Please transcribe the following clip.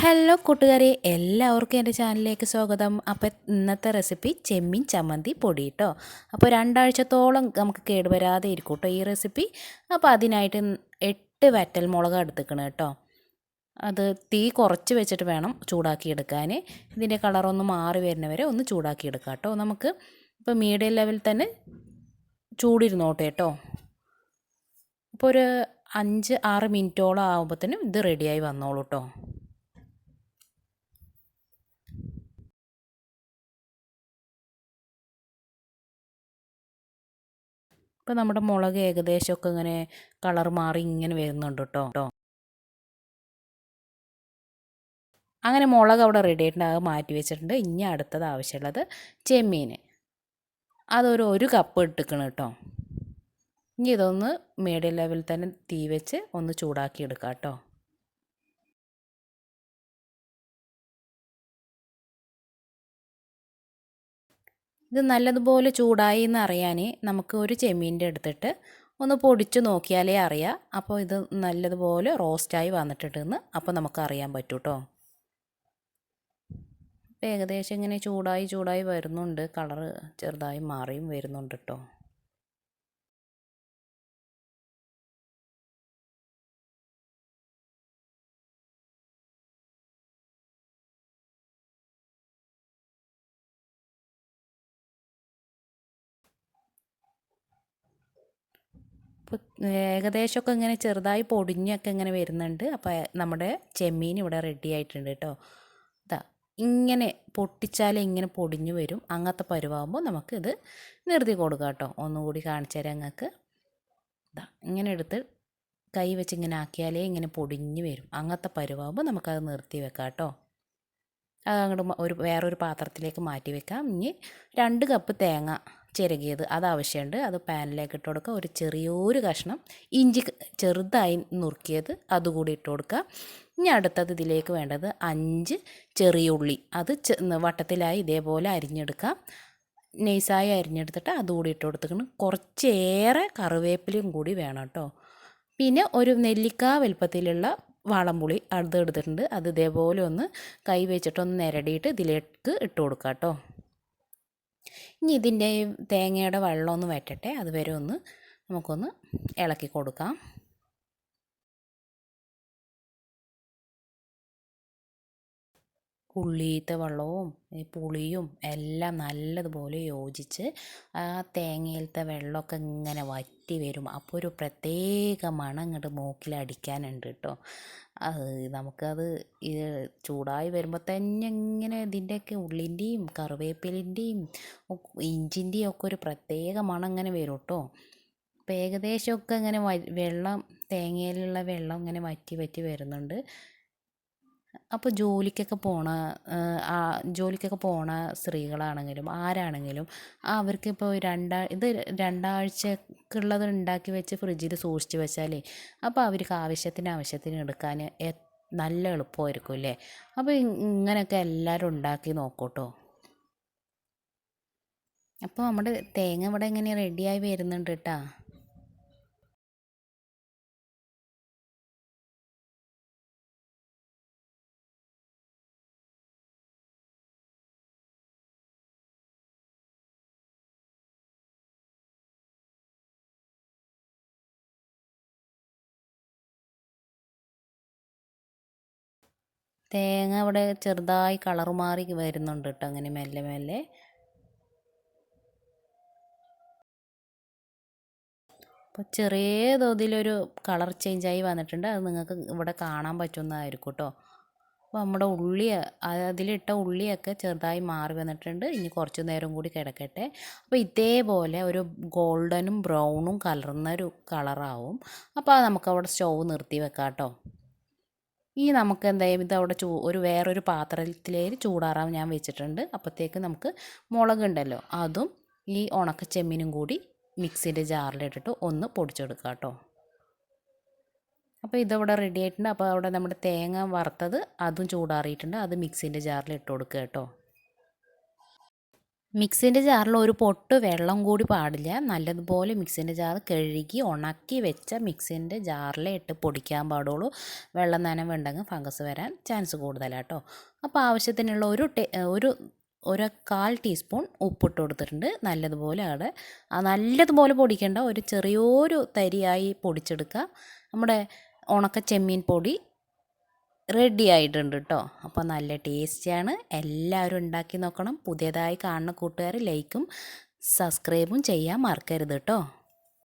Hello കൂട്ടുകാരെ, എല്ലാവർക്കും എൻ്റെ ചാനലിലേക്ക് സ്വാഗതം. അപ്പോൾ ഇന്നത്തെ റെസിപ്പി ചെമ്മീൻ ചമ്മന്തി പൊടി കേട്ടോ. അപ്പോൾ രണ്ടാഴ്ചത്തോളം നമുക്ക് കേടുവരാതെ ഇരിക്കും കേട്ടോ ഈ റെസിപ്പി. അപ്പോൾ അതിനായിട്ട് 8 വറ്റൽമുളക് എടുത്തുക്കണം കേട്ടോ. അത് തീ കുറച്ച് വെച്ചിട്ട് വേണം ചൂടാക്കി എടുക്കാൻ. ഇതിൻ്റെ കളറൊന്ന് മാറി വരുന്നവരെ ഒന്ന് ചൂടാക്കി എടുക്കാം കേട്ടോ. നമുക്ക് ഇപ്പോൾ മീഡിയം ലെവലിൽ തന്നെ ചൂടിരുന്നോട്ടെ കേട്ടോ. അപ്പോൾ ഒരു 5-6 മിനിറ്റോളം ആകുമ്പോഴത്തേനും ഇത് റെഡിയായി വന്നോളൂ കേട്ടോ. ഇപ്പോൾ നമ്മുടെ മുളക് ഏകദേശമൊക്കെ ഇങ്ങനെ കളർ മാറി ഇങ്ങനെ വരുന്നുണ്ട് കേട്ടോ. അങ്ങനെ മുളക് അവിടെ റെഡി ആയിട്ടുണ്ട്, അത് മാറ്റി വെച്ചിട്ടുണ്ട്. ഇനി അടുത്തത് ആവശ്യമുള്ളത് ചെമ്മീൻ, അതൊരു കപ്പ് ഇട്ടിക്കണം കേട്ടോ. ഇനി ഇതൊന്ന് മീഡിയം ലെവലിൽ തന്നെ തീ വെച്ച് ഒന്ന് ചൂടാക്കി എടുക്കാം കേട്ടോ. ഇത് നല്ലതുപോലെ ചൂടായി എന്ന് അറിയാൻ നമുക്ക് ഒരു ചെമ്മീൻ്റെ എടുത്തിട്ട് ഒന്ന് പൊടിച്ച് നോക്കിയാലേ അറിയാം. അപ്പോൾ ഇത് നല്ലതുപോലെ റോസ്റ്റായി വന്നിട്ടുണ്ടെന്ന് അപ്പോൾ നമുക്ക് അറിയാൻ പറ്റും കേട്ടോ. ഏകദേശം ഇങ്ങനെ ചൂടായി വരുന്നുണ്ട്, കളറ് ചെറുതായി മാറിയും വരുന്നുണ്ട് കേട്ടോ. ഇപ്പോൾ ഏകദേശമൊക്കെ ഇങ്ങനെ ചെറുതായി പൊടിഞ്ഞൊക്കെ ഇങ്ങനെ വരുന്നുണ്ട്. അപ്പോൾ നമ്മുടെ ചെമ്മീൻ ഇവിടെ റെഡി ആയിട്ടുണ്ട് കേട്ടോ. ഇതാ ഇങ്ങനെ പൊട്ടിച്ചാൽ ഇങ്ങനെ പൊടിഞ്ഞു വരും. അങ്ങനത്തെ പരുവാകുമ്പോൾ നമുക്കിത് നിർത്തി കൊടുക്കാം കേട്ടോ. ഒന്നുകൂടി കാണിച്ചു തരാം നിങ്ങൾക്ക്. ഇതാ ഇങ്ങനെ എടുത്ത് കൈ വെച്ച് ഇങ്ങനെ ആക്കിയാലേ ഇങ്ങനെ പൊടിഞ്ഞു വരും. അങ്ങനത്തെ പരുവാകുമ്പോൾ നമുക്കത് നിർത്തി വെക്കാം കേട്ടോ. അത് അങ്ങോട്ട് വേറൊരു പാത്രത്തിലേക്ക് മാറ്റി വെക്കാം. ഇനി 2 കപ്പ് തേങ്ങ ചിരകിയത് അത് ആവശ്യമുണ്ട്. അത് പാനിലേക്ക് ഇട്ട് കൊടുക്കുക. ഒരു ചെറിയൊരു കഷ്ണം ഇഞ്ചി ചെറുതായി നുറുക്കിയത് അതുകൂടി ഇട്ട് കൊടുക്കുക. ഇനി അടുത്തത് ഇതിലേക്ക് വേണ്ടത് 5 ചെറിയ ഉള്ളി, അത് വട്ടത്തിലായി ഇതേപോലെ അരിഞ്ഞെടുക്കാം. നൈസായി അരിഞ്ഞെടുത്തിട്ട് അതുകൂടി ഇട്ട് കൊടുത്തിക്കണം. കുറച്ചേറെ കറിവേപ്പിലയും കൂടി വേണം കേട്ടോ. പിന്നെ ഒരു നെല്ലിക്ക വലുപ്പത്തിലുള്ള വാളംപുളി അത് എടുത്തിട്ടുണ്ട്. അത് ഇതേപോലെ ഒന്ന് കൈ വെച്ചിട്ടൊന്ന് നിരടിയിട്ട് ഇതിലേക്ക് ഇട്ട് കൊടുക്കാം കേട്ടോ. ഇനി ഇതിൻ്റെ തേങ്ങയുടെ വെള്ളം ഒന്ന് വറ്റട്ടെ, അതുവരെ ഒന്ന് നമുക്കൊന്ന് ഇളക്കി കൊടുക്കാം. ഉള്ളിയിലത്തെ വെള്ളവും പുളിയും എല്ലാം നല്ലതുപോലെ യോജിച്ച് ആ തേങ്ങയിലത്തെ വെള്ളമൊക്കെ ഇങ്ങനെ വറ്റി വരും. അപ്പോൾ ഒരു പ്രത്യേക മണം ഇങ്ങോട്ട് മൂക്കിലടിക്കാനുണ്ട് കേട്ടോ. നമുക്കത് ഇത് ചൂടായി വരുമ്പോൾ തന്നെ ഇങ്ങനെ ഇതിൻ്റെയൊക്കെ ഉള്ളിൻ്റെയും കറിവേപ്പിലിൻ്റെയും ഇഞ്ചിൻ്റെയും ഒക്കെ ഒരു പ്രത്യേക മണം ഇങ്ങനെ വരും കേട്ടോ. അപ്പോൾ ഏകദേശമൊക്കെ ഇങ്ങനെ വെള്ളം തേങ്ങയിലുള്ള വെള്ളം ഇങ്ങനെ വറ്റി വരുന്നുണ്ട്. അപ്പോൾ ജോലിക്കൊക്കെ പോണ സ്ത്രീകളാണെങ്കിലും ആരാണെങ്കിലും അവർക്കിപ്പോൾ ഇത് രണ്ടാഴ്ചക്കുള്ളത് ഉണ്ടാക്കി വെച്ച് ഫ്രിഡ്ജിൽ സൂക്ഷിച്ച് വെച്ചാലേ അപ്പോൾ അവർക്ക് ആവശ്യത്തിന് എടുക്കാൻ നല്ല എളുപ്പമായിരിക്കും അല്ലേ. അപ്പോൾ ഇങ്ങനെയൊക്കെ എല്ലാവരും ഉണ്ടാക്കി നോക്കൂട്ടോ. അപ്പോൾ നമ്മുടെ തേങ്ങ ഇവിടെ ഇങ്ങനെ റെഡിയായി വരുന്നുണ്ട് കേട്ടോ. തേങ്ങ ഇവിടെ ചെറുതായി കളർ മാറി വരുന്നുണ്ട് കേട്ടോ. അങ്ങനെ മെല്ലെ മെല്ലെ അപ്പോൾ ചെറിയ തോതിലൊരു കളർ ചേഞ്ചായി വന്നിട്ടുണ്ട്. അത് നിങ്ങൾക്ക് ഇവിടെ കാണാൻ പറ്റുന്നതായിരിക്കും കേട്ടോ. അപ്പോൾ നമ്മുടെ അതിലിട്ട ഉള്ളിയൊക്കെ ചെറുതായി മാറി വന്നിട്ടുണ്ട്. ഇനി കുറച്ച് നേരം കൂടി കിടക്കട്ടെ. അപ്പോൾ ഇതേപോലെ ഒരു ഗോൾഡനും ബ്രൗണും കലർന്നൊരു കളറാവും. അപ്പോൾ അത് നമുക്കവിടെ സ്റ്റൗ നിർത്തി വെക്കാം കേട്ടോ. ഈ നമുക്ക് എന്തായാലും ഇതവിടെ വേറൊരു പാത്രത്തിലേക്ക് ചൂടാറാൻ ഞാൻ വെച്ചിട്ടുണ്ട്. അപ്പോഴത്തേക്ക് നമുക്ക് മുളകുണ്ടല്ലോ അതും ഈ ഉണക്ക ചെമ്മീനും കൂടി മിക്സിൻ്റെ ജാറിലിട്ടിട്ട് ഒന്ന് പൊടിച്ചെടുക്കുക കേട്ടോ. അപ്പോൾ ഇതവിടെ റെഡി ആയിട്ടുണ്ട്. അപ്പോൾ അവിടെ നമ്മുടെ തേങ്ങ വറുത്തത് അതും ചൂടാറിയിട്ടുണ്ട്. അത് മിക്സിൻ്റെ ജാറിൽ ഇട്ട് കൊടുക്കുക കേട്ടോ. മിക്സിൻ്റെ ജാറിൽ ഒരു പൊട്ട് വെള്ളം കൂടി പാടില്ല. നല്ലതുപോലെ മിക്സിൻ്റെ ജാർ കഴുകി ഉണക്കി വെച്ച മിക്സിൻ്റെ ജാറിലേ ഇട്ട് പൊടിക്കാൻ പാടുള്ളൂ. വെള്ളം നനവുണ്ടെങ്കിൽ ഫംഗസ് വരാൻ ചാൻസ് കൂടുതലാട്ടോ. അപ്പോൾ ആവശ്യത്തിനുള്ള ഒരു 1/4 ടീസ്പൂൺ ഉപ്പിട്ട് കൊടുത്തിട്ടുണ്ട്. നല്ലതുപോലെ നല്ലതുപോലെ പൊടിക്കേണ്ട, ഒരു ചെറിയൊരു തരിയായി പൊടിച്ചെടുക്കുക. നമ്മുടെ ഉണക്ക ചെമ്മീൻ പൊടി റെഡി ആയിട്ടുണ്ട് കേട്ടോ. അപ്പോൾ നല്ല ടേസ്റ്റിയാണ്. എല്ലാവരും ഉണ്ടാക്കി നോക്കണം. പുതിയതായി കാണുന്ന കൂട്ടുകാർ ലൈക്കും സബ്സ്ക്രൈബും ചെയ്യാൻ മറക്കരുത് കേട്ടോ.